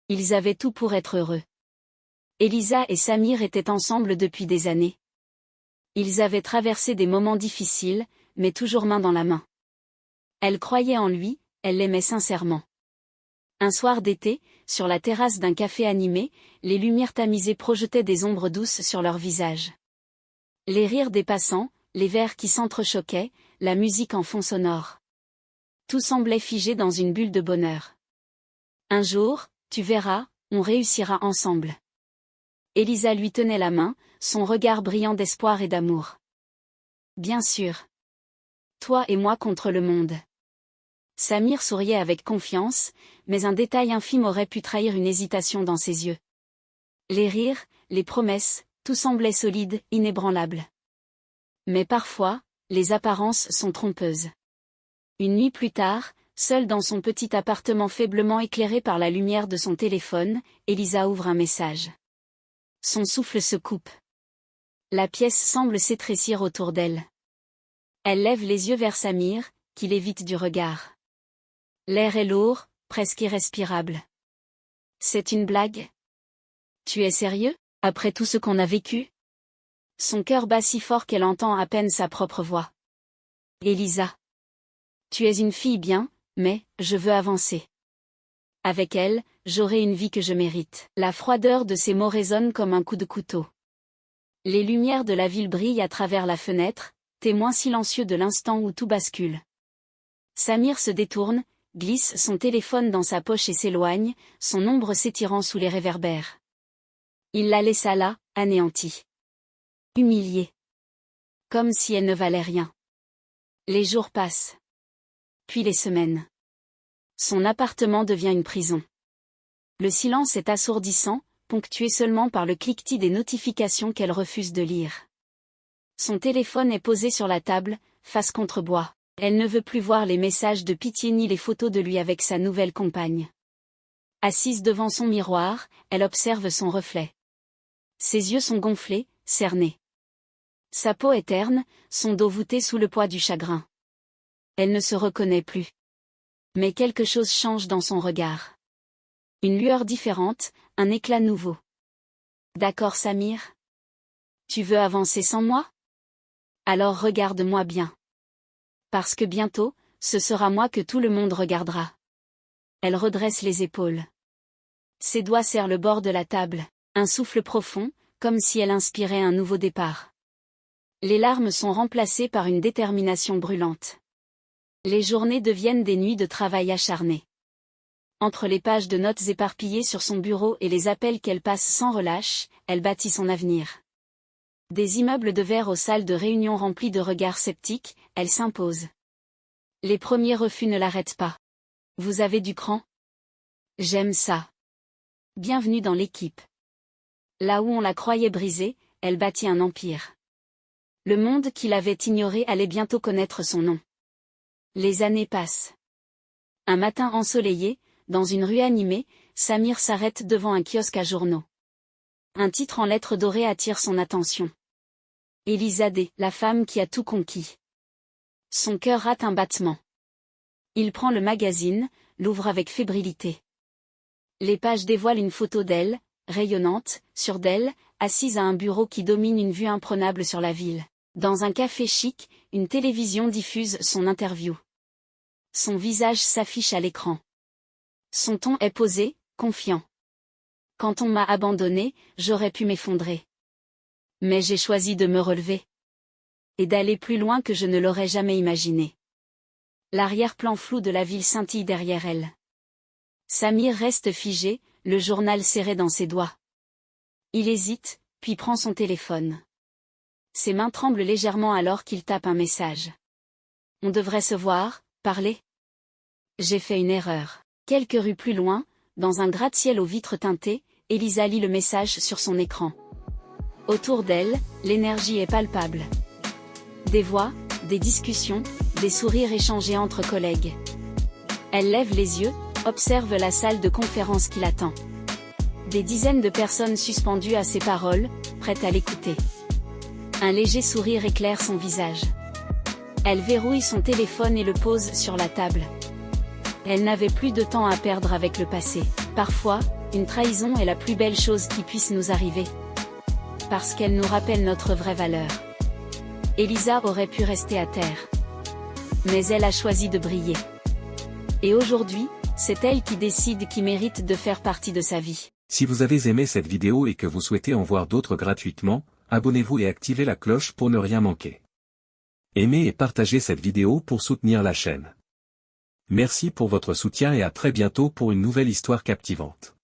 Ils avaient tout pour être heureux. Elisa et Samir étaient ensemble depuis des années. Ils avaient traversé des moments difficiles, mais toujours main dans la main. Elle croyait en lui, elle l'aimait sincèrement. Un soir d'été, sur la terrasse d'un café animé, les lumières tamisées projetaient des ombres douces sur leurs visages. Les rires des passants, les verres qui s'entrechoquaient, la musique en fond sonore. Tout semblait figé dans une bulle de bonheur. Un jour, tu verras, on réussira ensemble. Elisa lui tenait la main, son regard brillant d'espoir et d'amour. Bien sûr. Toi et moi contre le monde. Samir souriait avec confiance, mais un détail infime aurait pu trahir une hésitation dans ses yeux. Les rires, les promesses, tout semblait solide, inébranlable. Mais parfois, les apparences sont trompeuses. Une nuit plus tard, seule dans son petit appartement faiblement éclairé par la lumière de son téléphone, Elisa ouvre un message. Son souffle se coupe. La pièce semble s'étrécir autour d'elle. Elle lève les yeux vers Samir, qui l'évite du regard. L'air est lourd, presque irrespirable. C'est une blague? Tu es sérieux, après tout ce qu'on a vécu? Son cœur bat si fort qu'elle entend à peine sa propre voix. Elisa. Tu es une fille bien, mais, je veux avancer. Avec elle, j'aurai une vie que je mérite. La froideur de ses mots résonne comme un coup de couteau. Les lumières de la ville brillent à travers la fenêtre, témoin silencieux de l'instant où tout bascule. Samir se détourne, glisse son téléphone dans sa poche et s'éloigne, son ombre s'étirant sous les réverbères. Il la laissa là, anéantie. Humiliée. Comme si elle ne valait rien. Les jours passent. Puis les semaines. Son appartement devient une prison. Le silence est assourdissant, ponctué seulement par le cliquetis des notifications qu'elle refuse de lire. Son téléphone est posé sur la table, face contre bois. Elle ne veut plus voir les messages de pitié ni les photos de lui avec sa nouvelle compagne. Assise devant son miroir, elle observe son reflet. Ses yeux sont gonflés, cernés. Sa peau est terne, son dos voûté sous le poids du chagrin. Elle ne se reconnaît plus. Mais quelque chose change dans son regard. Une lueur différente, un éclat nouveau. D'accord Samir? Tu veux avancer sans moi? Alors regarde-moi bien. Parce que bientôt, ce sera moi que tout le monde regardera. Elle redresse les épaules. Ses doigts serrent le bord de la table, un souffle profond, comme si elle inspirait un nouveau départ. Les larmes sont remplacées par une détermination brûlante. Les journées deviennent des nuits de travail acharné. Entre les pages de notes éparpillées sur son bureau et les appels qu'elle passe sans relâche, elle bâtit son avenir. Des immeubles de verre aux salles de réunion remplies de regards sceptiques, elle s'impose. Les premiers refus ne l'arrêtent pas. Vous avez du cran? J'aime ça. Bienvenue dans l'équipe. Là où on la croyait brisée, elle bâtit un empire. Le monde qui l'avait ignorée allait bientôt connaître son nom. Les années passent. Un matin ensoleillé, dans une rue animée, Samir s'arrête devant un kiosque à journaux. Un titre en lettres dorées attire son attention. Elisa D, la femme qui a tout conquis. Son cœur rate un battement. Il prend le magazine, l'ouvre avec fébrilité. Les pages dévoilent une photo d'elle, rayonnante, sûre d'elle, assise à un bureau qui domine une vue imprenable sur la ville. Dans un café chic, une télévision diffuse son interview. Son visage s'affiche à l'écran. Son ton est posé, confiant. Quand on m'a abandonné, j'aurais pu m'effondrer. Mais j'ai choisi de me relever. Et d'aller plus loin que je ne l'aurais jamais imaginé. L'arrière-plan flou de la ville scintille derrière elle. Samir reste figé, le journal serré dans ses doigts. Il hésite, puis prend son téléphone. Ses mains tremblent légèrement alors qu'il tape un message. On devrait se voir, parler. J'ai fait une erreur. Quelques rues plus loin, dans un gratte-ciel aux vitres teintées, Elisa lit le message sur son écran. Autour d'elle, l'énergie est palpable. Des voix, des discussions, des sourires échangés entre collègues. Elle lève les yeux, observe la salle de conférence qui l'attend. Des dizaines de personnes suspendues à ses paroles, prêtes à l'écouter. Un léger sourire éclaire son visage. Elle verrouille son téléphone et le pose sur la table. Elle n'avait plus de temps à perdre avec le passé. Parfois, Une trahison est la plus belle chose qui puisse nous arriver. Parce qu'elle nous rappelle notre vraie valeur. Elisa aurait pu rester à terre. Mais elle a choisi de briller. Et aujourd'hui, c'est elle qui décide qui mérite de faire partie de sa vie. Si vous avez aimé cette vidéo et que vous souhaitez en voir d'autres gratuitement, abonnez-vous et activez la cloche pour ne rien manquer. Aimez et partagez cette vidéo pour soutenir la chaîne. Merci pour votre soutien et à très bientôt pour une nouvelle histoire captivante.